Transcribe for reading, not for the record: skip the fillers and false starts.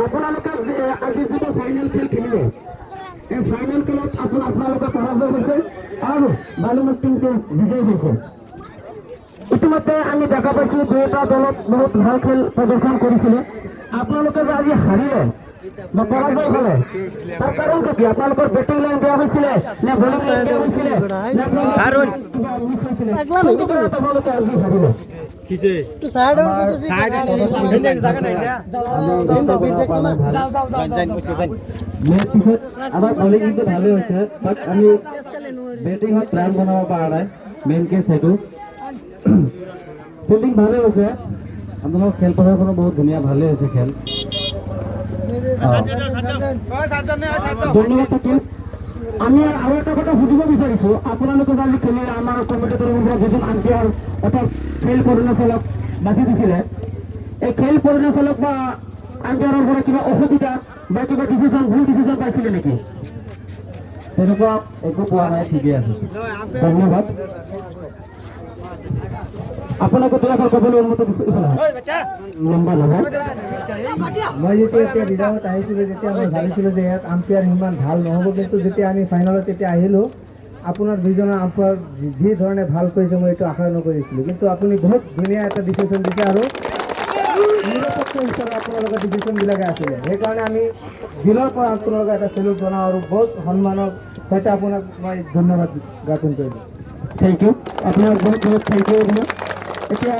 আপোনালোকে আজি যিটো ফাইনেল খেল খেলিলে এই ফাইনেল খেলত আপোনালোকে পৰাজয় হৈছে আৰু বালুমাছ টিমটো বিজয়ী হৈছে। ইতিমধ্যে আমি দেখা পাইছো দুয়োটা দলত বহুত ভাল খেল প্ৰদৰ্শন কৰিছিলে। আপোনালোকে যে আজি হাৰিলে বা পৰাজয় হলে তাৰ কাৰণটো কি? আপোনালোকৰ বেটিং লাইন বেয়া হৈছিলে নে বলিং লাইন বেয়া হৈছিলে নে আপোনালোকে আজি হাৰিলে? আমাৰ বলিং কিন্তু ভালে হৈছে, বাট আমি বেটিঙত ৰান বনাব পৰা নাই, মেইন কেছ সেইটো। ফিল্ডিং ভালে হৈছে, আপোনালোকৰ খেল প্ৰদৰ্শনো বহুত ধুনীয়া, ভালে হৈছে খেল। ধন্যবাদ থাকিল। আমি আৰু এটা কথা সুধিব বিচাৰিছো, আপোনালোকে আজি খেলি আমাৰ কমিটিৰ তৰফৰ পৰা যিজন আম্পায়াৰ অৰ্থাৎ খেল পৰিচালক বাছি দিছিলে, এই খেল পৰিচালক বা আম্পায়াৰৰ পৰা কিবা অসুবিধা বা কিবা ডিচিশ্যন, ভুল ডিচিশ্যন পাইছিলে নেকি? তেনেকুৱা একো পোৱা নাই, ঠিকে আছে, ধন্যবাদ। আপোনালোকে দয়াকৰি ক'বলৈ অনুমতি লম্বা নহয়। মই যেতিয়া বিজাৰত আহিছিলোঁ তেতিয়া মই ভাবিছিলোঁ যে ইয়াত আম্পায়াৰ সিমান ভাল নহ'ব, কিন্তু যেতিয়া আমি ফাইনেলত তেতিয়া আহিলোঁ আপোনাৰ দুইজনৰ আম্পায়াৰ যি ধৰণে ভাল কৰিছে মই এইটো আশা নকৰিছিলোঁ, কিন্তু আপুনি বহুত ধুনীয়া এটা ডিচিশ্যন দিছে আৰু নিৰপেক্ষ হিচাপে আপোনালোকৰ ডিচিশ্যনবিলাকে আছিলে। সেইকাৰণে আমি দিলৰ পৰা আপোনালোকে এটা চেলুট জনাওঁ আৰু বহুত সন্মানৰ সৈতে আপোনাক মই ধন্যবাদ জ্ঞাপন কৰিলোঁ। থেংক ইউ, আপোনাক বহুত বহুত থেংক ইউ। এতিয়া